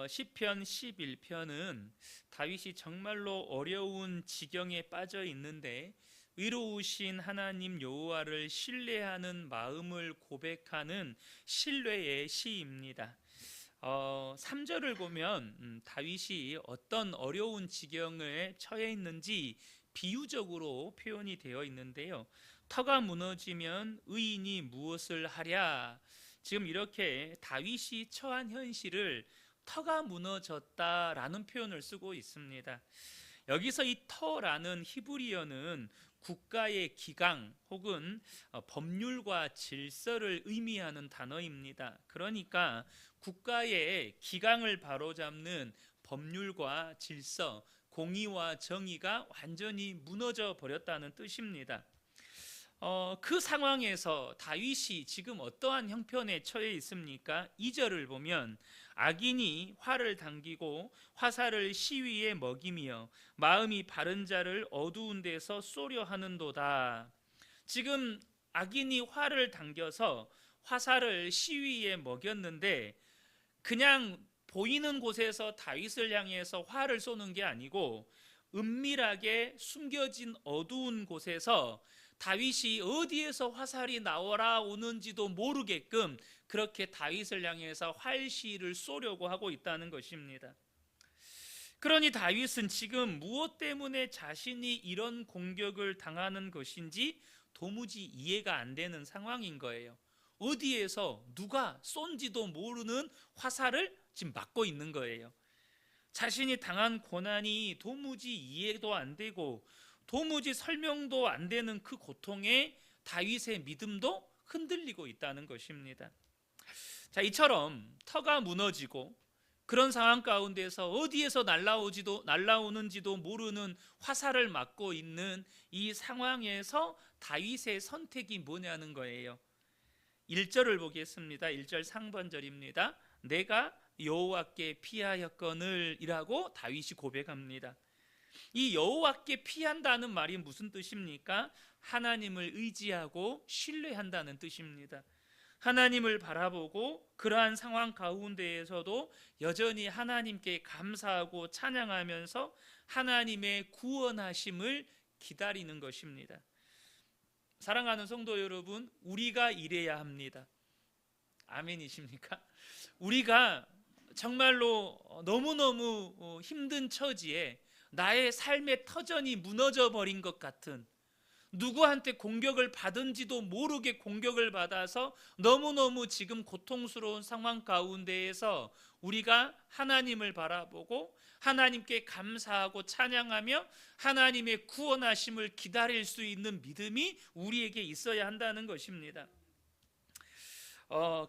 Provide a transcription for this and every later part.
시편 11편은 다윗이 정말로 어려운 지경에 빠져 있는데 의로우신 하나님 여호와를 신뢰하는 마음을 고백하는 신뢰의 시입니다. 3절을 보면 다윗이 어떤 어려운 지경에 처해 있는지 비유적으로 표현이 되어 있는데요. 터가 무너지면 의인이 무엇을 하랴. 지금 이렇게 다윗이 처한 현실을 터가 무너졌다라는 표현을 쓰고 있습니다. 여기서 이 터라는 히브리어는 국가의 기강 혹은 법률과 질서를 의미하는 단어입니다. 그러니까 국가의 기강을 바로잡는 법률과 질서, 공의와 정의가 완전히 무너져 버렸다는 뜻입니다. 그 상황에서 다윗이 지금 어떠한 형편에 처해 있습니까? 2절을 보면 악인이 활을 당기고 화살을 시위에 먹이며 마음이 바른 자를 어두운 데서 쏘려 하는도다. 지금 악인이 활을 당겨서 화살을 시위에 먹였는데 그냥 보이는 곳에서 다윗을 향해서 활을 쏘는 게 아니고 은밀하게 숨겨진 어두운 곳에서 다윗이 어디에서 화살이 나오라 오는지도 모르게끔 그렇게 다윗을 향해서 활시를 쏘려고 하고 있다는 것입니다. 그러니 다윗은 지금 무엇 때문에 자신이 이런 공격을 당하는 것인지 도무지 이해가 안 되는 상황인 거예요. 어디에서 누가 쏜지도 모르는 화살을 지금 맞고 있는 거예요. 자신이 당한 고난이 도무지 이해도 안 되고 도무지 설명도 안 되는 그 고통에 다윗의 믿음도 흔들리고 있다는 것입니다. 자, 이처럼 터가 무너지고 그런 상황 가운데서 어디에서 날라오는지도 모르는 화살을 맞고 있는 이 상황에서 다윗의 선택이 뭐냐는 거예요. 1절을 보겠습니다. 1절 상반절입니다. 내가 여호와께 피하였거늘 이라고 다윗이 고백합니다. 이 여호와께 피한다는 말이 무슨 뜻입니까? 하나님을 의지하고 신뢰한다는 뜻입니다. 하나님을 바라보고 그러한 상황 가운데에서도 여전히 하나님께 감사하고 찬양하면서 하나님의 구원하심을 기다리는 것입니다. 사랑하는 성도 여러분, 우리가 이래야 합니다. 아멘이십니까? 우리가 정말로 너무너무 힘든 처지에 나의 삶의 터전이 무너져 버린 것 같은, 누구한테 공격을 받은지도 모르게 공격을 받아서 너무너무 지금 고통스러운 상황 가운데에서 우리가 하나님을 바라보고 하나님께 감사하고 찬양하며 하나님의 구원하심을 기다릴 수 있는 믿음이 우리에게 있어야 한다는 것입니다.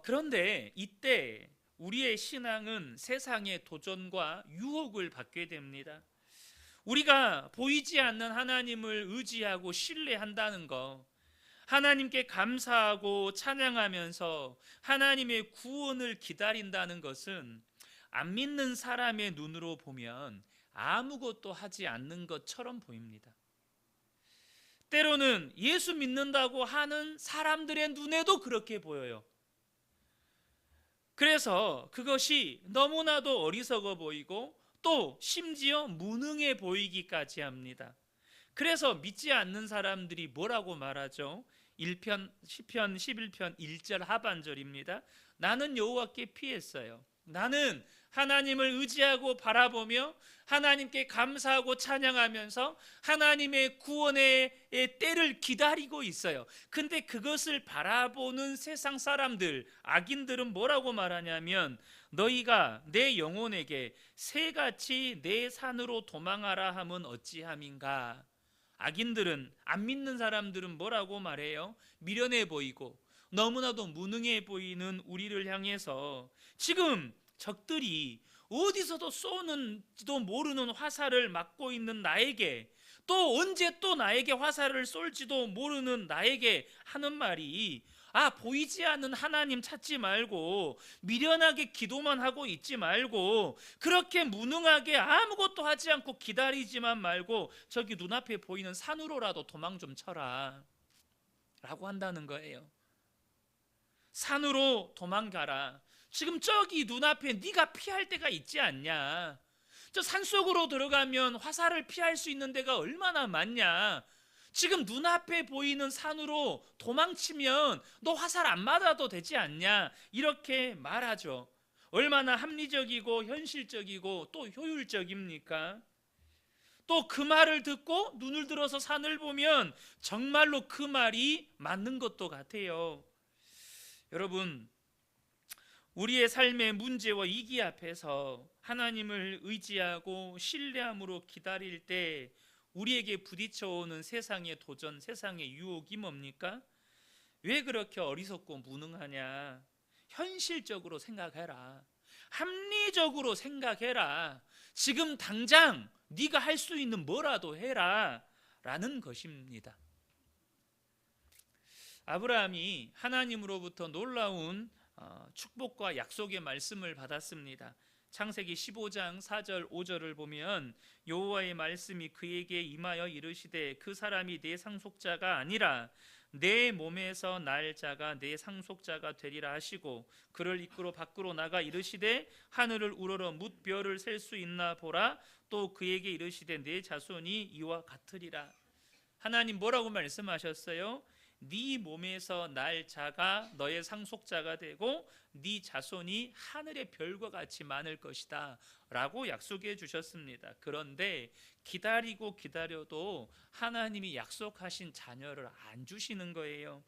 그런데 이때 우리의 신앙은 세상의 도전과 유혹을 받게 됩니다. 우리가 보이지 않는 하나님을 의지하고 신뢰한다는 것, 하나님께 감사하고 찬양하면서 하나님의 구원을 기다린다는 것은 안 믿는 사람의 눈으로 보면 아무것도 하지 않는 것처럼 보입니다. 때로는 예수 믿는다고 하는 사람들의 눈에도 그렇게 보여요. 그래서 그것이 너무나도 어리석어 보이고 또 심지어 무능해 보이기까지 합니다. 그래서 믿지 않는 사람들이 뭐라고 말하죠? 시편 11편 1절 하반절입니다. 나는 여호와께 피했어요. 나는 하나님을 의지하고 바라보며 하나님께 감사하고 찬양하면서 하나님의 구원의 때를 기다리고 있어요. 근데 그것을 바라보는 세상 사람들, 악인들은 뭐라고 말하냐면 너희가 내 영혼에게 새같이 내 산으로 도망하라 함은 어찌함인가. 악인들은, 안 믿는 사람들은 뭐라고 말해요? 미련해 보이고 너무나도 무능해 보이는 우리를 향해서 지금 적들이 어디서도 쏘는지도 모르는 화살을 맞고 있는 나에게, 또 언제 또 나에게 화살을 쏠지도 모르는 나에게 하는 말이, 보이지 않는 하나님 찾지 말고 미련하게 기도만 하고 있지 말고 그렇게 무능하게 아무것도 하지 않고 기다리지만 말고 저기 눈앞에 보이는 산으로라도 도망 좀 쳐라 라고 한다는 거예요. 산으로 도망가라. 지금 저기 눈앞에 네가 피할 데가 있지 않냐? 저 산속으로 들어가면 화살을 피할 수 있는 데가 얼마나 많냐? 지금 눈앞에 보이는 산으로 도망치면 너 화살 안 맞아도 되지 않냐? 이렇게 말하죠. 얼마나 합리적이고 현실적이고 또 효율적입니까? 또 그 말을 듣고 눈을 들어서 산을 보면 정말로 그 말이 맞는 것도 같아요. 여러분, 우리의 삶의 문제와 위기 앞에서 하나님을 의지하고 신뢰함으로 기다릴 때 우리에게 부딪혀오는 세상의 도전, 세상의 유혹이 뭡니까? 왜 그렇게 어리석고 무능하냐? 현실적으로 생각해라. 합리적으로 생각해라. 지금 당장 네가 할 수 있는 뭐라도 해라 라는 것입니다. 아브라함이 하나님으로부터 놀라운 축복과 약속의 말씀을 받았습니다. 창세기 15장 4절 5절을 보면 여호와의 말씀이 그에게 임하여 이르시되 그 사람이 내 상속자가 아니라 내 몸에서 날 자가 내 상속자가 되리라 하시고 그를 이끌어 밖으로 나가 이르시되 하늘을 우러러 뭇 별을 셀 수 있나 보라. 또 그에게 이르시되 내 자손이 이와 같으리라. 하나님 뭐라고 말씀하셨어요? 네 몸에서 날 자가 너의 상속자가 되고 네 자손이 하늘의 별과 같이 많을 것이다 라고 약속해 주셨습니다. 그런데 기다리고 기다려도 하나님이 약속하신 자녀를 안 주시는 거예요.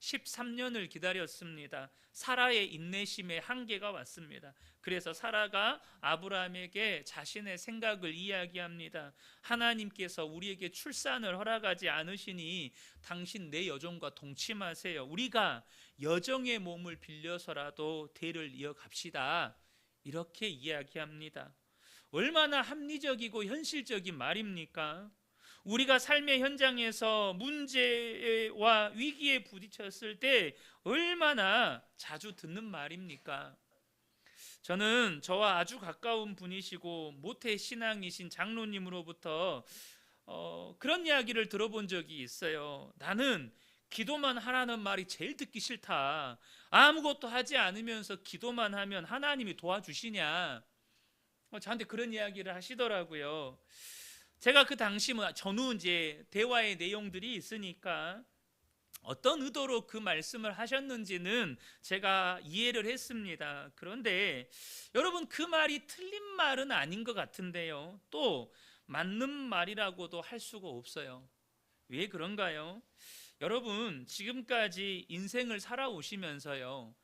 13년을 기다렸습니다. 사라의 인내심에 한계가 왔습니다. 그래서 사라가 아브라함에게 자신의 생각을 이야기합니다. 하나님께서 우리에게 출산을 허락하지 않으시니 당신 내 여종과 동침하세요. 우리가 여종의 몸을 빌려서라도 대를 이어갑시다. 이렇게 이야기합니다. 얼마나 합리적이고 현실적인 말입니까? 우리가 삶의 현장에서 문제와 위기에 부딪혔을 때 얼마나 자주 듣는 말입니까? 저는 저와 아주 가까운 분이시고 모태 신앙이신 장로님으로부터 그런 이야기를 들어본 적이 있어요. 나는 기도만 하라는 말이 제일 듣기 싫다. 아무것도 하지 않으면서 기도만 하면 하나님이 도와주시냐? 저한테 그런 이야기를 하시더라고요. 제가 그 당시 전후 이제 대화의 내용들이 있으니까 어떤 의도로 그 말씀을 하셨는지는 제가 이해를 했습니다. 그런데 여러분 그 말이 틀린 말은 아닌 것 같은데요. 또 맞는 말이라고도 할 수가 없어요. 왜 그런가요? 여러분 지금까지 인생을 살아오시면서요.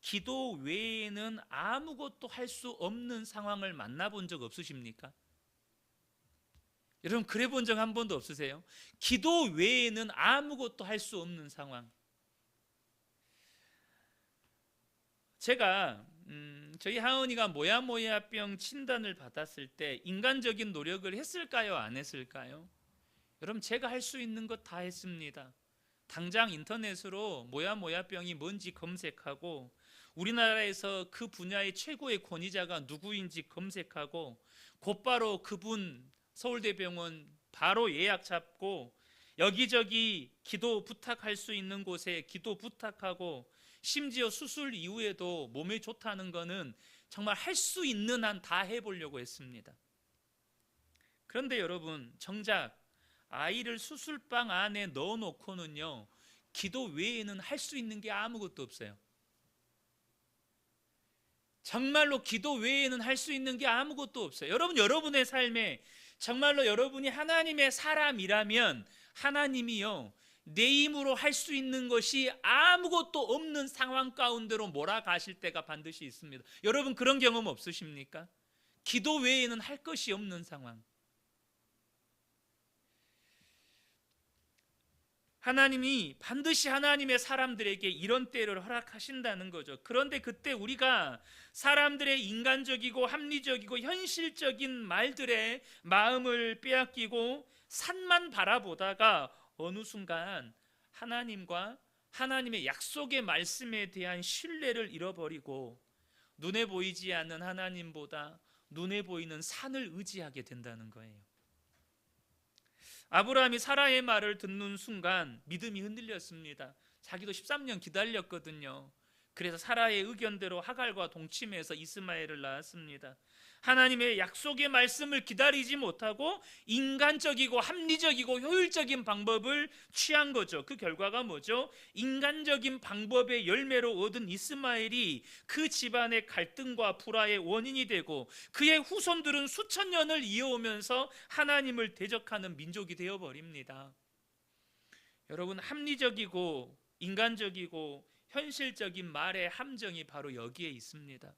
기도 외에는 아무것도 할 수 없는 상황을 만나본 적 없으십니까? 여러분 그래 본 적 한 번도 없으세요? 기도 외에는 아무것도 할 수 없는 상황. 제가 저희 하은이가 모야모야병 진단을 받았을 때 인간적인 노력을 했을까요? 안 했을까요? 여러분 제가 할 수 있는 것 다 했습니다. 당장 인터넷으로 모야모야병이 뭔지 검색하고 우리나라에서 그 분야의 최고의 권위자가 누구인지 검색하고 곧바로 그분 서울대병원 바로 예약 잡고 여기저기 기도 부탁할 수 있는 곳에 기도 부탁하고 심지어 수술 이후에도 몸에 좋다는 거는 정말 할 수 있는 한 다 해보려고 했습니다. 그런데 여러분 정작 아이를 수술방 안에 넣어놓고는요 기도 외에는 할 수 있는 게 아무것도 없어요. 정말로 기도 외에는 할 수 있는 게 아무것도 없어요. 여러분 여러분의 삶에 정말로 여러분이 하나님의 사람이라면 하나님이요 내 힘으로 할 수 있는 것이 아무것도 없는 상황 가운데로 몰아가실 때가 반드시 있습니다. 여러분 그런 경험 없으십니까? 기도 외에는 할 것이 없는 상황. 하나님이 반드시 하나님의 사람들에게 이런 때를 허락하신다는 거죠. 그런데 그때 우리가 사람들의 인간적이고 합리적이고 현실적인 말들에 마음을 빼앗기고 산만 바라보다가 어느 순간 하나님과 하나님의 약속의 말씀에 대한 신뢰를 잃어버리고 눈에 보이지 않는 하나님보다 눈에 보이는 산을 의지하게 된다는 거예요. 아브라함이 사라의 말을 듣는 순간 믿음이 흔들렸습니다. 자기도 13년 기다렸거든요. 그래서 사라의 의견대로 하갈과 동침해서 이스마엘을 낳았습니다. 하나님의 약속의 말씀을 기다리지 못하고 인간적이고 합리적이고 효율적인 방법을 취한 거죠. 그 결과가 뭐죠? 인간적인 방법의 열매로 얻은 이스마엘이 그 집안의 갈등과 불화의 원인이 되고 그의 후손들은 수천 년을 이어오면서 하나님을 대적하는 민족이 되어버립니다. 여러분, 합리적이고 인간적이고 현실적인 말의 함정이 바로 여기에 있습니다.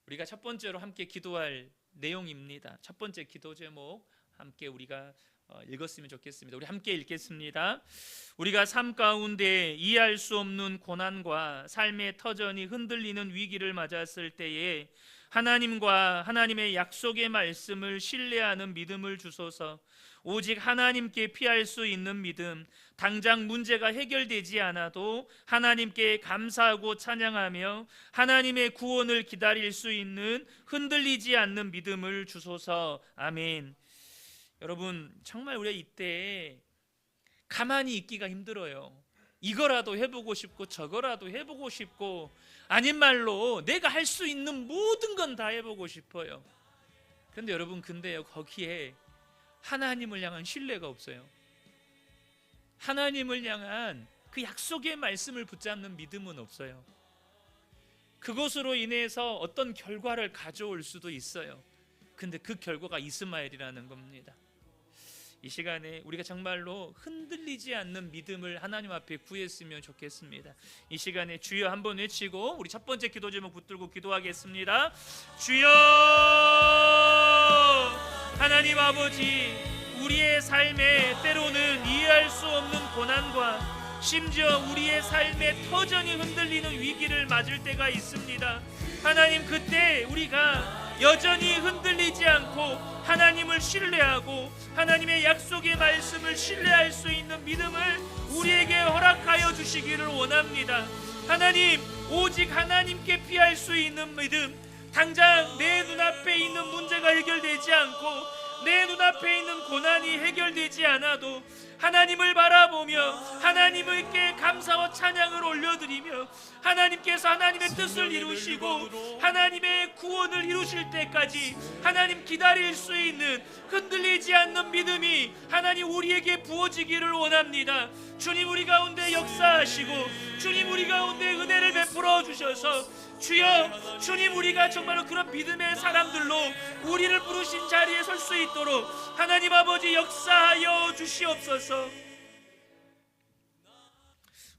우리가 첫 번째로 함께 기도할 내용입니다. 첫 번째 기도 제목 함께 우리가 읽었으면 좋겠습니다. 우리 함께 읽겠습니다. 우리가 삶 가운데 이해할 수 없는 고난과 삶의 터전이 흔들리는 위기를 맞았을 때에 하나님과 하나님의 약속의 말씀을 신뢰하는 믿음을 주소서. 오직 하나님께 피할 수 있는 믿음, 당장 문제가 해결되지 않아도 하나님께 감사하고 찬양하며 하나님의 구원을 기다릴 수 있는 흔들리지 않는 믿음을 주소서. 아멘. 여러분, 정말 우리가 이때 가만히 있기가 힘들어요. 이거라도 해보고 싶고 저거라도 해보고 싶고, 아닌 말로 내가 할 수 있는 모든 건 다 해보고 싶어요. 그런데 여러분, 근데요, 거기에 하나님을 향한 신뢰가 없어요. 하나님을 향한 그 약속의 말씀을 붙잡는 믿음은 없어요. 그것으로 인해서 어떤 결과를 가져올 수도 있어요. 근데 그 결과가 이스마엘이라는 겁니다. 이 시간에 우리가 정말로 흔들리지 않는 믿음을 하나님 앞에 구했으면 좋겠습니다. 이 시간에 주여 한번 외치고 우리 첫 번째 기도 제목 붙들고 기도하겠습니다. 주여, 하나님 아버지, 우리의 삶에 때로는 이해할 수 없는 고난과 심지어 우리의 삶의 터전이 흔들리는 위기를 맞을 때가 있습니다. 하나님, 그때 우리가 여전히 흔들리지 않고 하나님을 신뢰하고 하나님의 약속의 말씀을 신뢰할 수 있는 믿음을 우리에게 허락하여 주시기를 원합니다. 하나님, 오직 하나님께 피할 수 있는 믿음, 당장 내 눈앞에 있는 문제가 해결되지 않고 내 눈앞에 있는 고난이 해결되지 않아도 하나님을 바라보며 하나님께 감사와 찬양을 올려드리며 하나님께서 하나님의 뜻을 이루시고 하나님의 구원을 이루실 때까지 하나님 기다릴 수 있는 흔들리지 않는 믿음이 하나님 우리에게 부어지기를 원합니다. 주님, 우리 가운데 역사하시고 주님, 우리 가운데 은혜를 베풀어 주셔서 주여, 주님, 우리가 정말로 그런 믿음의 사람들로 우리를 부르신 자리에 설 수 있도록 하나님 아버지 역사하여 주시옵소서.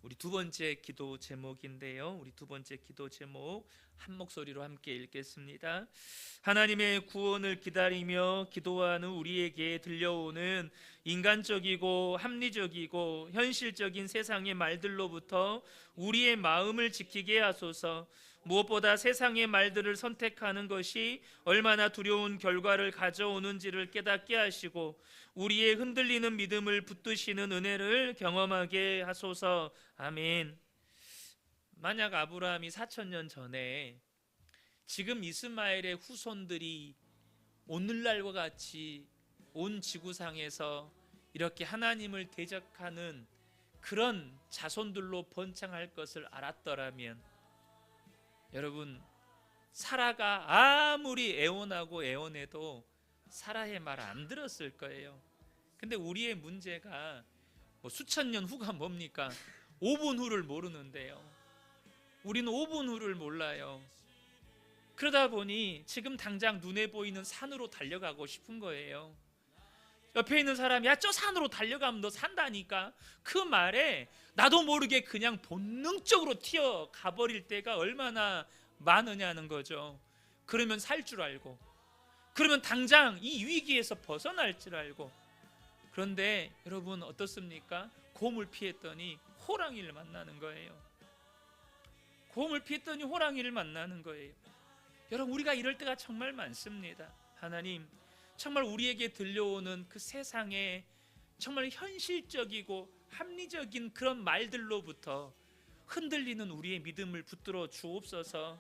우리 두 번째 기도 제목인데요, 우리 두 번째 기도 제목 한 목소리로 함께 읽겠습니다. 하나님의 구원을 기다리며 기도하는 우리에게 들려오는 인간적이고 합리적이고 현실적인 세상의 말들로부터 우리의 마음을 지키게 하소서. 무엇보다 세상의 말들을 선택하는 것이 얼마나 두려운 결과를 가져오는지를 깨닫게 하시고 우리의 흔들리는 믿음을 붙드시는 은혜를 경험하게 하소서. 아멘. 만약 아브라함이 4,000년 전에 지금 이스마엘의 후손들이 오늘날과 같이 온 지구상에서 이렇게 하나님을 대적하는 그런 자손들로 번창할 것을 알았더라면, 여러분, 사라가 아무리 애원하고 애원해도 사라의 말 안 들었을 거예요. 근데 우리의 문제가 수천 년 후가 뭡니까? 5분 후를 모르는데요. 우리는 5분 후를 몰라요. 그러다 보니 지금 당장 눈에 보이는 산으로 달려가고 싶은 거예요. 옆에 있는 사람이 야, 저 산으로 달려가면 너 산다니까, 그 말에 나도 모르게 그냥 본능적으로 튀어가 버릴 때가 얼마나 많으냐는 거죠. 그러면 살 줄 알고, 그러면 당장 이 위기에서 벗어날 줄 알고. 그런데 여러분 어떻습니까? 곰을 피했더니 호랑이를 만나는 거예요. 곰을 피했더니 호랑이를 만나는 거예요. 여러분, 우리가 이럴 때가 정말 많습니다. 하나님, 정말 우리에게 들려오는 그 세상에 정말 현실적이고 합리적인 그런 말들로부터 흔들리는 우리의 믿음을 붙들어 주옵소서.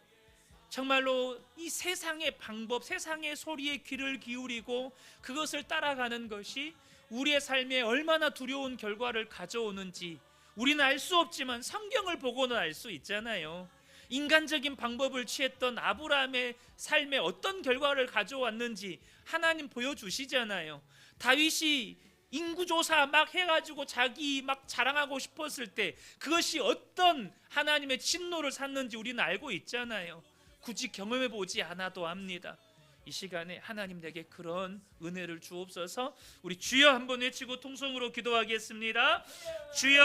정말로 이 세상의 방법, 세상의 소리에 귀를 기울이고 그것을 따라가는 것이 우리의 삶에 얼마나 두려운 결과를 가져오는지, 우리는 알 수 없지만 성경을 보고는 알 수 있잖아요. 인간적인 방법을 취했던 아브라함의 삶에 어떤 결과를 가져왔는지 하나님 보여주시잖아요. 다윗이 인구조사 막 해가지고 자기 막 자랑하고 싶었을 때 그것이 어떤 하나님의 진노를 샀는지 우리는 알고 있잖아요. 굳이 경험해 보지 않아도 압니다. 이 시간에 하나님 내게 그런 은혜를 주옵소서. 우리 주여 한번 외치고 통성으로 기도하겠습니다. 주여,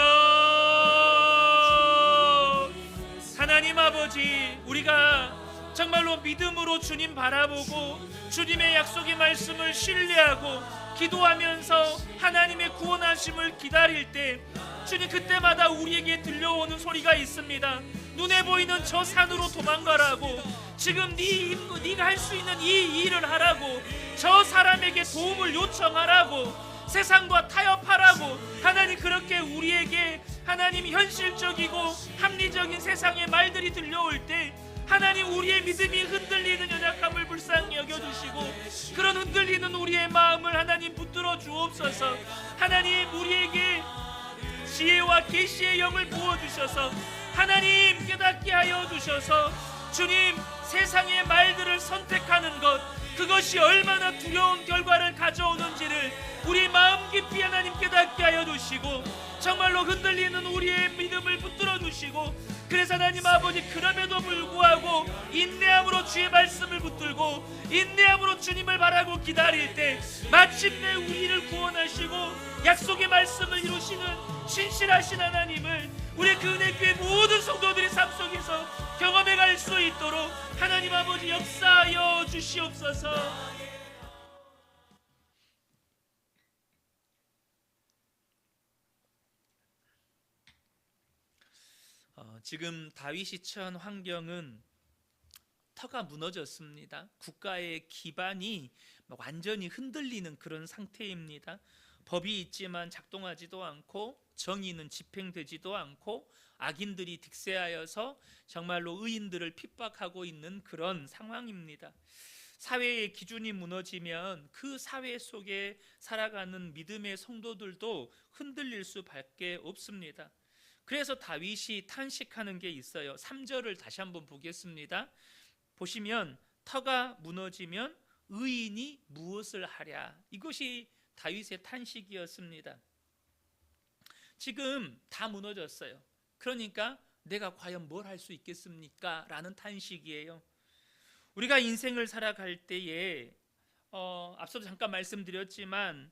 하나님 아버지, 우리가 정말로 믿음으로 주님 바라보고 주님의 약속의 말씀을 신뢰하고 기도하면서 하나님의 구원하심을 기다릴 때 주님, 그때마다 우리에게 들려오는 소리가 있습니다. 눈에 보이는 저 산으로 도망가라고, 지금 네가 할 수 있는 이 일을 하라고, 저 사람에게 도움을 요청하라고, 세상과 타협하라고 하나님, 그렇게 우리에게 하나님 현실적이고 합리적인 세상의 말들이 들려올 때 하나님, 우리의 믿음이 흔들리는 연약함을 불쌍히 여겨주시고 그런 흔들리는 우리의 마음을 하나님 붙들어 주옵소서. 하나님, 우리에게 지혜와 계시의 영을 부어주셔서 하나님 깨닫게 하여 주셔서 주님, 세상의 말들을 선택하는 것, 그것이 얼마나 두려운 결과를 가져오는지를 우리 마음 깊이 하나님 깨닫게 하여 주시고 정말로 흔들리는 우리의 믿음을 붙들어 주시고, 그래서 하나님 아버지, 그럼에도 불구하고 인내함으로 주의 말씀을 붙들고 인내함으로 주님을 바라고 기다릴 때 마침내 우리를 구원하시고 약속의 말씀을 이루시는 신실하신 하나님을 우리 그 은혜교회 모든 성도들의 삶 속에서 경험해 갈 수 있도록 하나님 아버지 역사하여 주시옵소서. 지금 다윗이 처한 환경은 터가 무너졌습니다. 국가의 기반이 완전히 흔들리는 그런 상태입니다. 법이 있지만 작동하지도 않고 정의는 집행되지도 않고 악인들이 득세하여서 정말로 의인들을 핍박하고 있는 그런 상황입니다. 사회의 기준이 무너지면 그 사회 속에 살아가는 믿음의 성도들도 흔들릴 수밖에 없습니다. 그래서 다윗이 탄식하는 게 있어요. 3절을 다시 한번 보겠습니다. 보시면 터가 무너지면 의인이 무엇을 하랴, 이것이 다윗의 탄식이었습니다. 지금 다 무너졌어요. 그러니까 내가 과연 뭘 할 수 있겠습니까? 라는 탄식이에요. 우리가 인생을 살아갈 때에 앞서도 잠깐 말씀드렸지만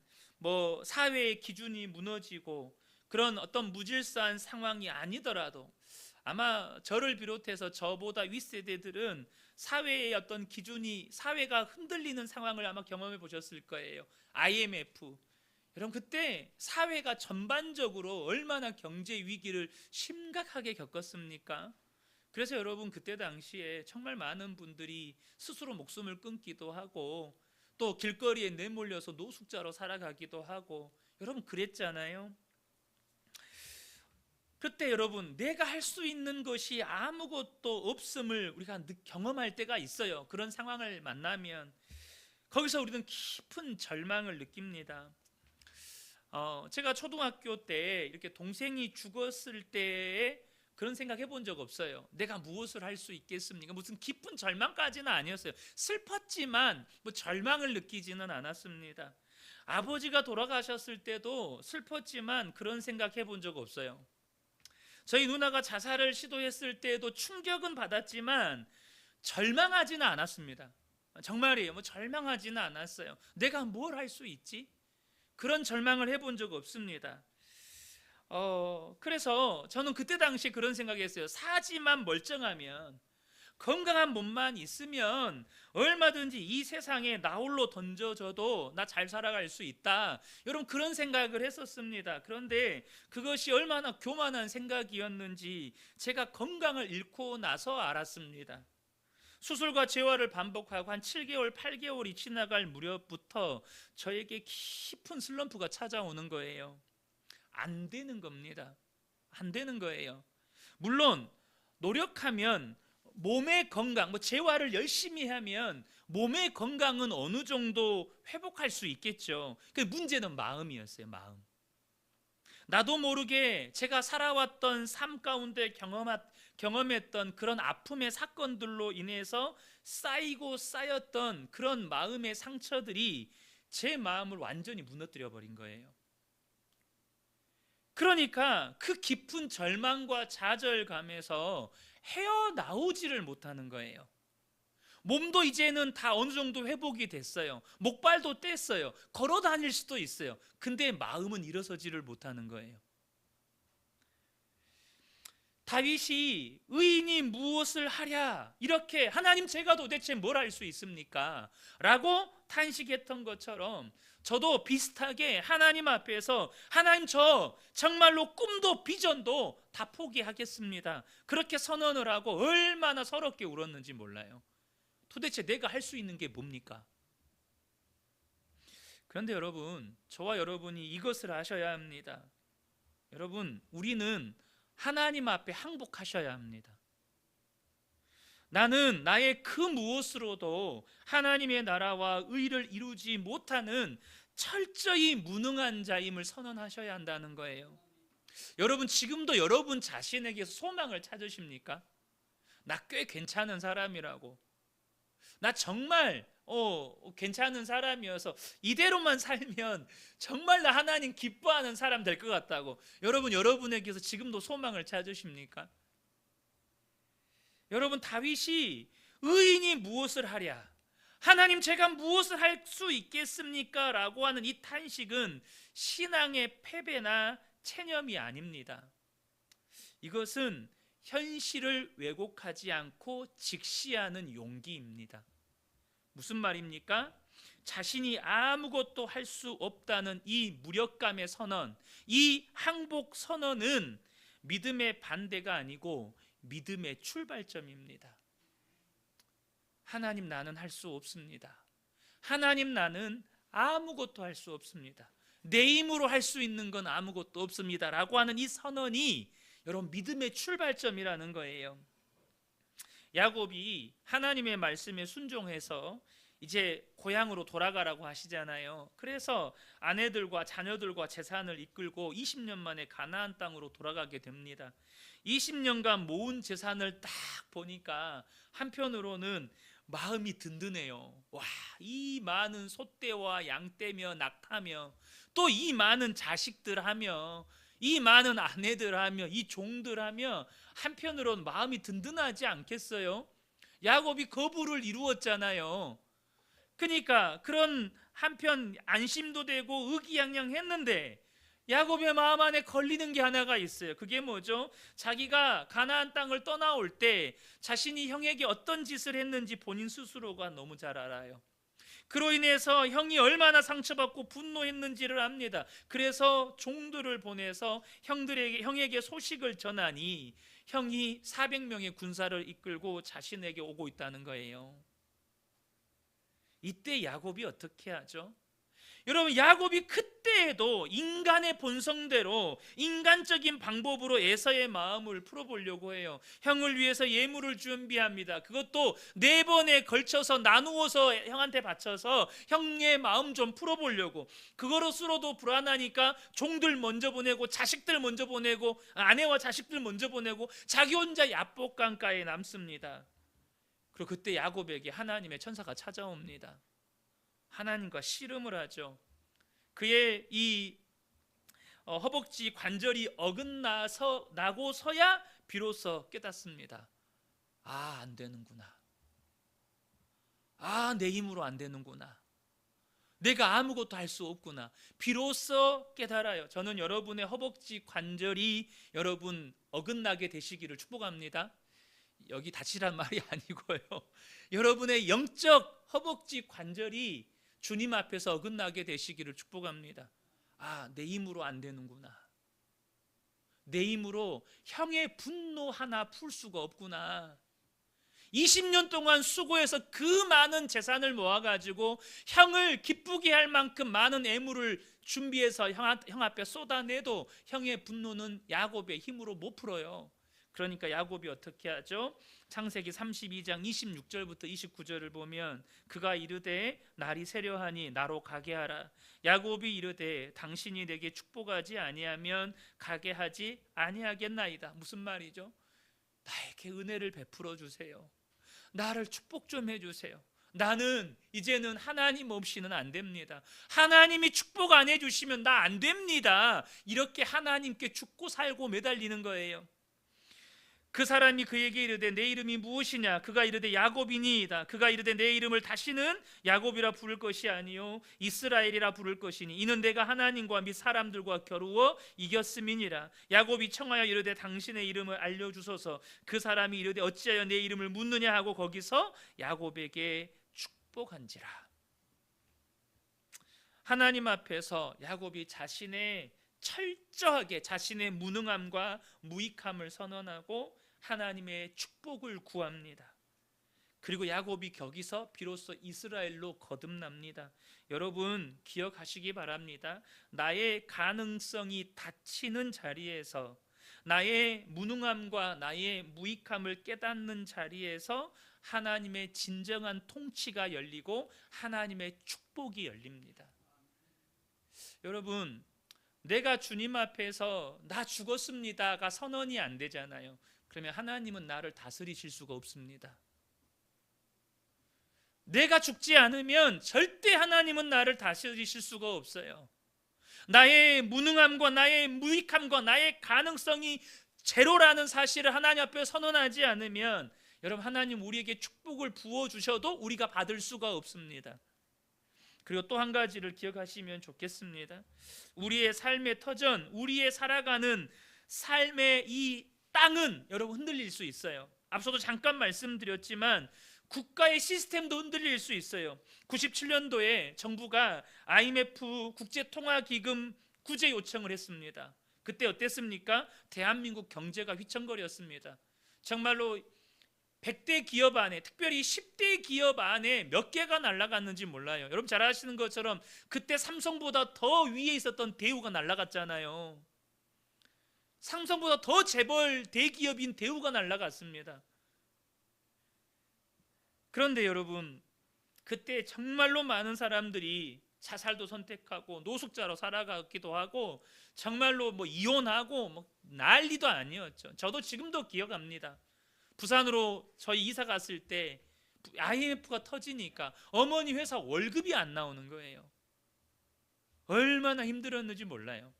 사회의 기준이 무너지고 그런 어떤 무질서한 상황이 아니더라도 아마 저를 비롯해서 저보다 윗세대들은 사회의 어떤 기준이, 사회가 흔들리는 상황을 아마 경험해 보셨을 거예요. IMF, 여러분 그때 사회가 전반적으로 얼마나 경제 위기를 심각하게 겪었습니까? 그래서 여러분 그때 당시에 정말 많은 분들이 스스로 목숨을 끊기도 하고 또 길거리에 내몰려서 노숙자로 살아가기도 하고, 여러분 그랬잖아요. 그때 여러분, 내가 할 수 있는 것이 아무것도 없음을 우리가 경험할 때가 있어요. 그런 상황을 만나면 거기서 우리는 깊은 절망을 느낍니다. 제가 초등학교 때 이렇게 동생이 죽었을 때에 그런 생각 해본 적 없어요. 내가 무엇을 할 수 있겠습니까? 무슨 깊은 절망까지는 아니었어요. 슬펐지만 절망을 느끼지는 않았습니다. 아버지가 돌아가셨을 때도 슬펐지만 그런 생각 해본 적 없어요. 저희 누나가 자살을 시도했을 때도 충격은 받았지만 절망하지는 않았습니다. 정말이에요. 절망하지는 않았어요. 내가 뭘 할 수 있지? 그런 절망을 해본 적 없습니다. 그래서 저는 그때 당시 그런 생각했어요. 사지만 멀쩡하면, 건강한 몸만 있으면 얼마든지 이 세상에 나 홀로 던져져도 나 잘 살아갈 수 있다, 여러분 그런 생각을 했었습니다. 그런데 그것이 얼마나 교만한 생각이었는지 제가 건강을 잃고 나서 알았습니다. 수술과 재활을 반복하고 한 7개월, 8개월이 지나갈 무렵부터 저에게 깊은 슬럼프가 찾아오는 거예요. 안 되는 겁니다. 안 되는 거예요. 물론 노력하면 몸의 건강, 재활을 열심히 하면 몸의 건강은 어느 정도 회복할 수 있겠죠. 그 문제는 마음이었어요. 마음. 나도 모르게 제가 살아왔던 삶 가운데 경험했던 그런 아픔의 사건들로 인해서 쌓이고 쌓였던 그런 마음의 상처들이 제 마음을 완전히 무너뜨려 버린 거예요. 그러니까 그 깊은 절망과 좌절감에서 헤어나오지를 못하는 거예요. 몸도 이제는 다 어느 정도 회복이 됐어요. 목발도 뗐어요. 걸어 다닐 수도 있어요. 근데 마음은 일어서지를 못하는 거예요. 다윗이 의인이 무엇을 하랴, 이렇게 하나님 제가 도대체 뭘 할 수 있습니까? 라고 탄식했던 것처럼 저도 비슷하게 하나님 앞에서 하나님 저 정말로 꿈도 비전도 다 포기하겠습니다, 그렇게 선언을 하고 얼마나 서럽게 울었는지 몰라요. 도대체 내가 할 수 있는 게 뭡니까? 그런데 여러분, 저와 여러분이 이것을 아셔야 합니다. 여러분, 우리는 하나님 앞에 항복하셔야 합니다. 나는 나의 그 무엇으로도 하나님의 나라와 의를 이루지 못하는 철저히 무능한 자임을 선언하셔야 한다는 거예요. 여러분, 지금도 여러분 자신에게서 소망을 찾으십니까? 나 꽤 괜찮은 사람이라고, 나 정말 괜찮은 사람이어서 이대로만 살면 정말 나 하나님 기뻐하는 사람 될 것 같다고 여러분에게서 지금도 소망을 찾으십니까? 여러분, 다윗이 의인이 무엇을 하랴, 하나님 제가 무엇을 할 수 있겠습니까? 라고 하는 이 탄식은 신앙의 패배나 체념이 아닙니다. 이것은 현실을 왜곡하지 않고 직시하는 용기입니다. 무슨 말입니까? 자신이 아무것도 할 수 없다는 이 무력감의 선언, 이 항복 선언은 믿음의 반대가 아니고 믿음의 출발점입니다. 하나님 나는 할 수 없습니다. 하나님 나는 아무것도 할 수 없습니다. 내 힘으로 할 수 있는 건 아무것도 없습니다 라고 하는 이 선언이 여러분 믿음의 출발점이라는 거예요. 야곱이 하나님의 말씀에 순종해서 이제 고향으로 돌아가라고 하시잖아요. 그래서 아내들과 자녀들과 재산을 이끌고 20년 만에 가나안 땅으로 돌아가게 됩니다. 20년간 모은 재산을 딱 보니까 한편으로는 마음이 든든해요. 와, 이 많은 소떼와 양떼며 낙타며 또 이 많은 자식들 하며 이 많은 아내들 하며 이 종들 하며 한편으로는 마음이 든든하지 않겠어요? 야곱이 거부를 이루었잖아요. 그러니까 그런 한편 안심도 되고 의기양양했는데 야곱의 마음 안에 걸리는 게 하나가 있어요. 그게 뭐죠? 자기가 가나안 땅을 떠나올 때 자신이 형에게 어떤 짓을 했는지 본인 스스로가 너무 잘 알아요. 그로 인해서 형이 얼마나 상처받고 분노했는지를 압니다. 그래서 종들을 보내서 형에게 소식을 전하니 형이 400명의 군사를 이끌고 자신에게 오고 있다는 거예요. 이때 야곱이 어떻게 하죠? 여러분, 야곱이 그때에도 인간의 본성대로 인간적인 방법으로 에서의 마음을 풀어보려고 해요. 형을 위해서 예물을 준비합니다. 그것도 4번에 걸쳐서 나누어서 형한테 바쳐서 형의 마음 좀 풀어보려고. 그거로서도 불안하니까 종들 먼저 보내고 자식들 먼저 보내고 아내와 자식들 먼저 보내고 자기 혼자 야복강가에 남습니다. 그리고 그때 야곱에게 하나님의 천사가 찾아옵니다. 하나님과 씨름을 하죠. 그의 이 허벅지 관절이 어긋나고서야 비로소 깨닫습니다. 아, 안 되는구나. 아, 내 힘으로 안 되는구나. 내가 아무것도 할 수 없구나. 비로소 깨달아요. 저는 여러분의 허벅지 관절이 여러분 어긋나게 되시기를 축복합니다. 여기 다치란 말이 아니고요. 여러분의 영적 허벅지 관절이 주님 앞에서 어긋나게 되시기를 축복합니다. 아, 내 힘으로 안 되는구나. 내 힘으로 형의 분노 하나 풀 수가 없구나. 20년 동안 수고해서 그 많은 재산을 모아가지고 형을 기쁘게 할 만큼 많은 애물을 준비해서 형 앞에 쏟아내도 형의 분노는 야곱의 힘으로 못 풀어요. 그러니까 야곱이 어떻게 하죠? 창세기 32장 26절부터 29절을 보면 그가 이르되 날이 세려하니 나로 가게 하라. 야곱이 이르되 당신이 내게 축복하지 아니하면 가게 하지 아니하겠나이다. 무슨 말이죠? 나에게 은혜를 베풀어 주세요. 나를 축복 좀 해주세요. 나는 이제는 하나님 없이는 안 됩니다. 하나님이 축복 안 해주시면 나 안 됩니다. 이렇게 하나님께 죽고 살고 매달리는 거예요. 그 사람이 그에게 이르되 내 이름이 무엇이냐? 그가 이르되 야곱이니이다. 그가 이르되 내 이름을 다시는 야곱이라 부를 것이 아니요 이스라엘이라 부를 것이니 이는 내가 하나님과 및 사람들과 겨루어 이겼음이니라. 야곱이 청하여 이르되 당신의 이름을 알려주소서. 그 사람이 이르되 어찌하여 내 이름을 묻느냐 하고 거기서 야곱에게 축복한지라. 하나님 앞에서 야곱이 자신의 철저하게 자신의 무능함과 무익함을 선언하고 하나님의 축복을 구합니다. 그리고 야곱이 거기서 비로소 이스라엘로 거듭납니다. 여러분 기억하시기 바랍니다. 나의 가능성이 닫히는 자리에서, 나의 무능함과 나의 무익함을 깨닫는 자리에서 하나님의 진정한 통치가 열리고 하나님의 축복이 열립니다. 여러분, 내가 주님 앞에서 나 죽었습니다가 선언이 안 되잖아요. 그러면 하나님은 나를 다스리실 수가 없습니다. 내가 죽지 않으면 절대 하나님은 나를 다스리실 수가 없어요. 나의 무능함과 나의 무익함과 나의 가능성이 제로라는 사실을 하나님 앞에 선언하지 않으면 여러분, 하나님 우리에게 축복을 부어주셔도 우리가 받을 수가 없습니다. 그리고 또 한 가지를 기억하시면 좋겠습니다. 우리의 삶의 터전, 우리의 살아가는 삶의 이 땅은 여러분 흔들릴 수 있어요. 앞서도 잠깐 말씀드렸지만 국가의 시스템도 흔들릴 수 있어요. 97년도에 정부가 IMF 국제통화기금 구제 요청을 했습니다. 그때 어땠습니까? 대한민국 경제가 휘청거렸습니다. 정말로 100대 기업 안에, 특별히 10대 기업 안에 몇 개가 날아갔는지 몰라요. 여러분 잘 아시는 것처럼 그때 삼성보다 더 위에 있었던 대우가 날아갔잖아요. 삼성보다 더 재벌 대기업인 대우가 날아갔습니다. 그런데 여러분, 그때 정말로 많은 사람들이 자살도 선택하고 노숙자로 살아가기도 하고 정말로 이혼하고 난리도 아니었죠. 저도 지금도 기억합니다. 부산으로 저희 이사 갔을 때 IMF가 터지니까 어머니 회사 월급이 안 나오는 거예요. 얼마나 힘들었는지 몰라요.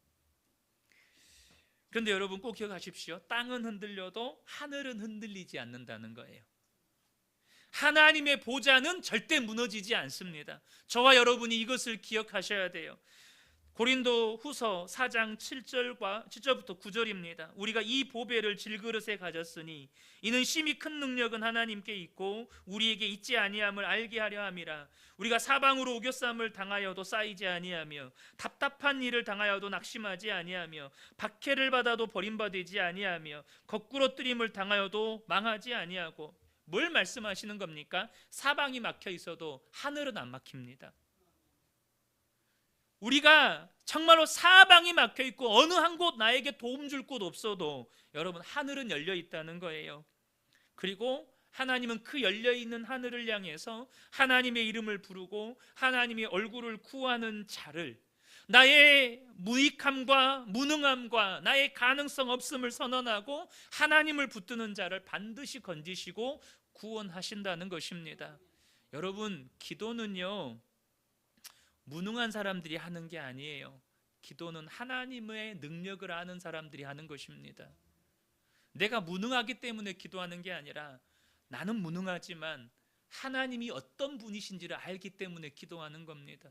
그런데 여러분 꼭 기억하십시오. 땅은 흔들려도 하늘은 흔들리지 않는다는 거예요. 하나님의 보좌는 절대 무너지지 않습니다. 저와 여러분이 이것을 기억하셔야 돼요. 고린도 후서 4장 7절부터 9절입니다. 우리가 이 보배를 질그릇에 가졌으니 이는 심히 큰 능력은 하나님께 있고 우리에게 있지 아니함을 알게 하려 함이라. 우리가 사방으로 오겨쌈을 당하여도 쌓이지 아니하며 답답한 일을 당하여도 낙심하지 아니하며 박해를 받아도 버림받지 아니하며 거꾸로 뜨림을 당하여도 망하지 아니하고. 뭘 말씀하시는 겁니까? 사방이 막혀 있어도 하늘은 안 막힙니다. 우리가 정말로 사방이 막혀 있고 어느 한 곳 나에게 도움 줄 곳 없어도 여러분 하늘은 열려 있다는 거예요. 그리고 하나님은 그 열려 있는 하늘을 향해서 하나님의 이름을 부르고 하나님의 얼굴을 구하는 자를, 나의 무익함과 무능함과 나의 가능성 없음을 선언하고 하나님을 붙드는 자를 반드시 건지시고 구원하신다는 것입니다. 여러분, 기도는요 무능한 사람들이 하는 게 아니에요. 기도는 하나님의 능력을 아는 사람들이 하는 것입니다. 내가 무능하기 때문에 기도하는 게 아니라 나는 무능하지만 하나님이 어떤 분이신지를 알기 때문에 기도하는 겁니다.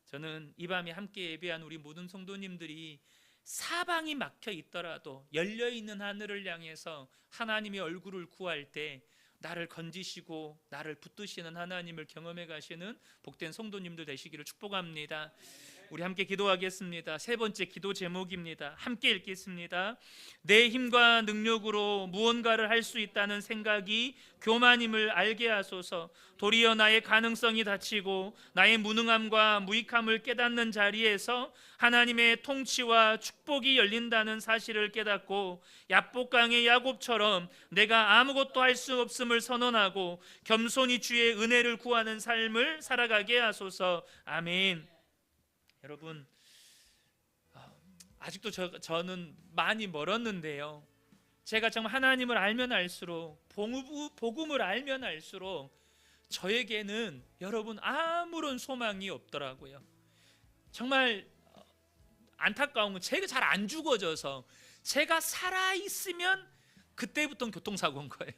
저는 이 밤에 함께 예배한 우리 모든 성도님들이 사방이 막혀 있더라도 열려있는 하늘을 향해서 하나님의 얼굴을 구할 때 나를 건지시고 나를 붙드시는 하나님을 경험해 가시는 복된 성도님들 되시기를 축복합니다. 우리 함께 기도하겠습니다. 세 번째 기도 제목입니다. 함께 읽겠습니다. 내 힘과 능력으로 무언가를 할 수 있다는 생각이 교만임을 알게 하소서. 도리어 나의 가능성이 닫히고 나의 무능함과 무익함을 깨닫는 자리에서 하나님의 통치와 축복이 열린다는 사실을 깨닫고 야복강의 야곱처럼 내가 아무것도 할 수 없음을 선언하고 겸손히 주의 은혜를 구하는 삶을 살아가게 하소서. 아멘. 여러분, 아직도 저는 많이 멀었는데요, 제가 정말 하나님을 알면 알수록, 복음을 알면 알수록 저에게는 여러분 아무런 소망이 없더라고요. 정말 안타까운 건 제가 잘 안 죽어져서, 제가 살아있으면 그때부터는 교통사고인 거예요.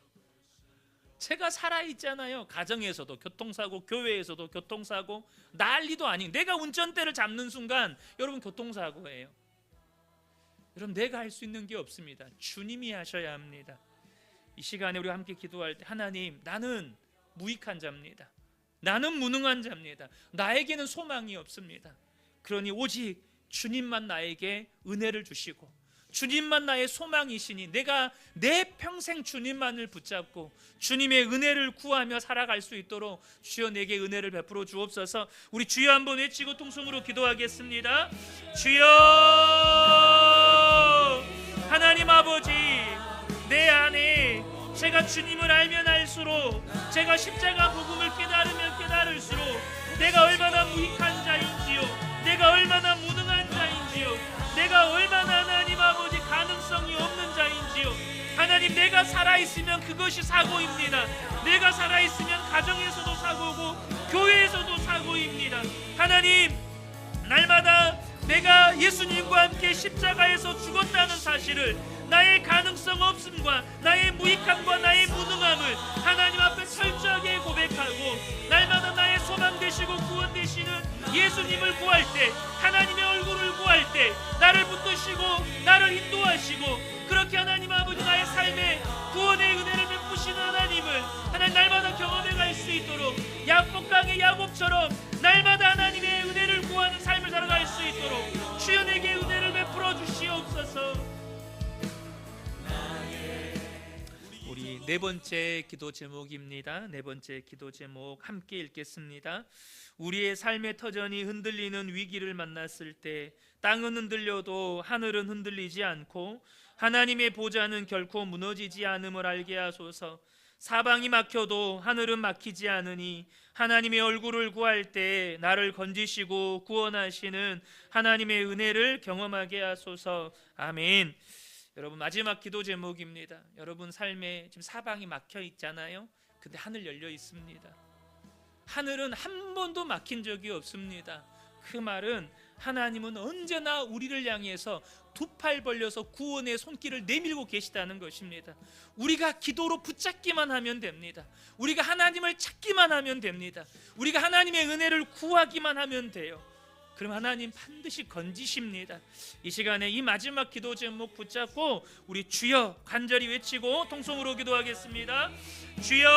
제가 살아있잖아요. 가정에서도 교통사고, 교회에서도 교통사고, 난리도 아닌, 내가 운전대를 잡는 순간 여러분 교통사고예요. 여러분, 내가 할 수 있는 게 없습니다. 주님이 하셔야 합니다. 이 시간에 우리가 함께 기도할 때, 하나님, 나는 무익한 자입니다. 나는 무능한 자입니다. 나에게는 소망이 없습니다. 그러니 오직 주님만 나에게 은혜를 주시고 주님만 나의 소망이시니 내가 내 평생 주님만을 붙잡고 주님의 은혜를 구하며 살아갈 수 있도록 주여 내게 은혜를 베풀어 주옵소서. 우리 주여 한번 외치고 통성으로 기도하겠습니다. 주여, 하나님 아버지, 내 안에 제가 주님을 알면 알수록, 제가 십자가 복음을 깨달으면 깨달을수록 내가 얼마나 무익한 자인지요, 내가 얼마나 무능한 자인지요, 내가 얼마나 하나님 아버지 가능성이 없는 자인지요. 하나님, 내가 살아있으면 그것이 사고입니다. 내가 살아있으면 가정에서도 사고고 교회에서도 사고입니다. 하나님, 날마다 내가 예수님과 함께 십자가에서 죽었다는 사실을, 나의 가능성 없음과 나의 무익함과 나의 무능함을 하나님 앞에 철저하게 고백하고, 날마다 나의 소망 되시고 구원 되시는 예수님을 구할 때, 하나님의 얼굴을 구할 때 나를 붙드시고 나를 인도하시고, 그렇게 하나님 아버지 나의 삶에 구원의 은혜를 베푸시는 하나님을 하나님 날마다 경험해 갈 수 있도록, 야복강의 야곱처럼 날마다 하나님의 은혜를 구하는 삶을 살아갈 수 있도록 주여 내게 은혜를 베풀어 주시옵소서. 우리 네 번째 기도 제목입니다. 네 번째 기도 제목 함께 읽겠습니다. 우리의 삶의 터전이 흔들리는 위기를 만났을 때 땅은 흔들려도 하늘은 흔들리지 않고 하나님의 보좌는 결코 무너지지 않음을 알게 하소서. 사방이 막혀도 하늘은 막히지 않으니 하나님의 얼굴을 구할 때 나를 건지시고 구원하시는 하나님의 은혜를 경험하게 하소서. 아멘. 여러분, 마지막 기도 제목입니다. 여러분 삶에 지금 사방이 막혀 있잖아요. 근데 하늘 열려 있습니다. 하늘은 한 번도 막힌 적이 없습니다. 그 말은 하나님은 언제나 우리를 향해서 두 팔 벌려서 구원의 손길을 내밀고 계시다는 것입니다. 우리가 기도로 붙잡기만 하면 됩니다. 우리가 하나님을 찾기만 하면 됩니다. 우리가 하나님의 은혜를 구하기만 하면 돼요. 그럼 하나님 반드시 건지십니다. 이 시간에 이 마지막 기도 제목 붙잡고 우리 주여 간절히 외치고 통성으로 기도하겠습니다. 주여,